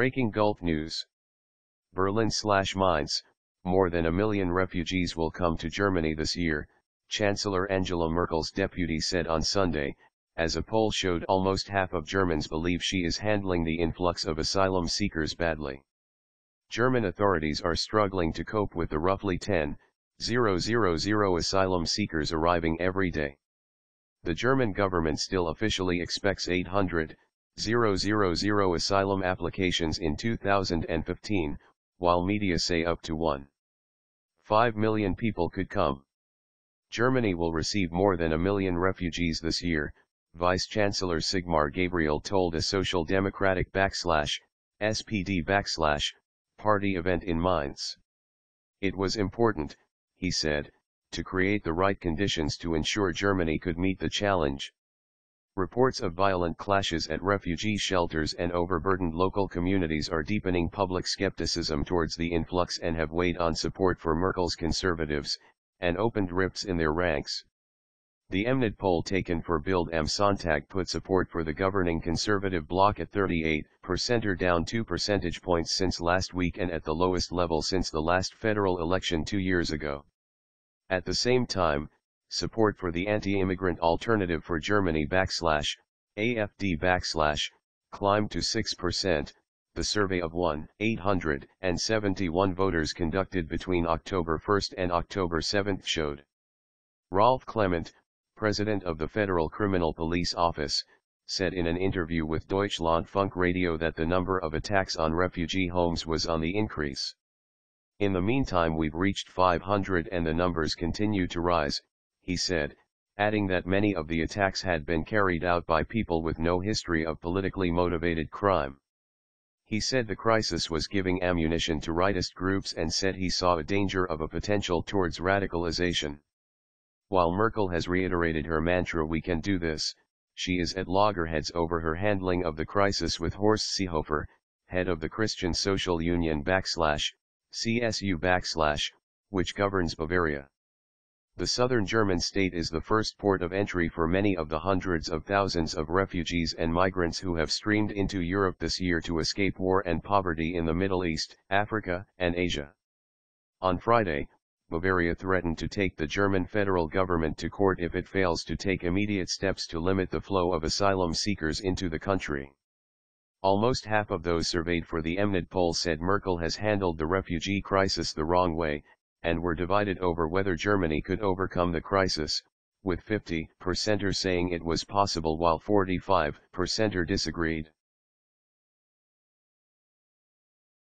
Breaking Gulf News. Berlin/Mainz, more than 1 million refugees will come to Germany this year, Chancellor Angela Merkel's deputy said on Sunday, as a poll showed almost half of Germans believe she is handling the influx of asylum seekers badly. German authorities are struggling to cope with the roughly 10,000 asylum seekers arriving every day. The German government still officially expects 800,000 asylum applications in 2015, while media say up to 1.5 million people could come. Germany will receive more than 1 million refugees this year, Vice Chancellor Sigmar Gabriel told a Social Democratic /SPD party event in Mainz. It was important, he said, to create the right conditions to ensure Germany could meet the challenge. Reports of violent clashes at refugee shelters and overburdened local communities are deepening public skepticism towards the influx and have weighed on support for Merkel's conservatives, and opened rifts in their ranks. The Mnet poll taken for Bild am Sonntag put support for the governing conservative bloc at 38%, or down 2 percentage points since last week and at the lowest level since the last federal election 2 years ago. At the same time, support for the anti-immigrant Alternative for Germany /AFD/ climbed to 6%, the survey of 1,871 voters conducted between October 1 and October 7 showed. Rolf Clement, president of the Federal Criminal Police Office, said in an interview with Deutschlandfunk Radio that the number of attacks on refugee homes was on the increase. In the meantime, we've reached 500 and the numbers continue to rise, he said, adding that many of the attacks had been carried out by people with no history of politically motivated crime. He said the crisis was giving ammunition to rightist groups and said he saw a danger of a potential towards radicalization. While Merkel has reiterated her mantra "we can do this," she is at loggerheads over her handling of the crisis with Horst Seehofer, head of the Christian Social Union /CSU/, which governs Bavaria. The southern German state is the first port of entry for many of the hundreds of thousands of refugees and migrants who have streamed into Europe this year to escape war and poverty in the Middle East, Africa, and Asia. On Friday, Bavaria threatened to take the German federal government to court if it fails to take immediate steps to limit the flow of asylum seekers into the country. Almost half of those surveyed for the Mnet poll said Merkel has handled the refugee crisis the wrong way, and were divided over whether Germany could overcome the crisis, with 50% saying it was possible while 45% disagreed.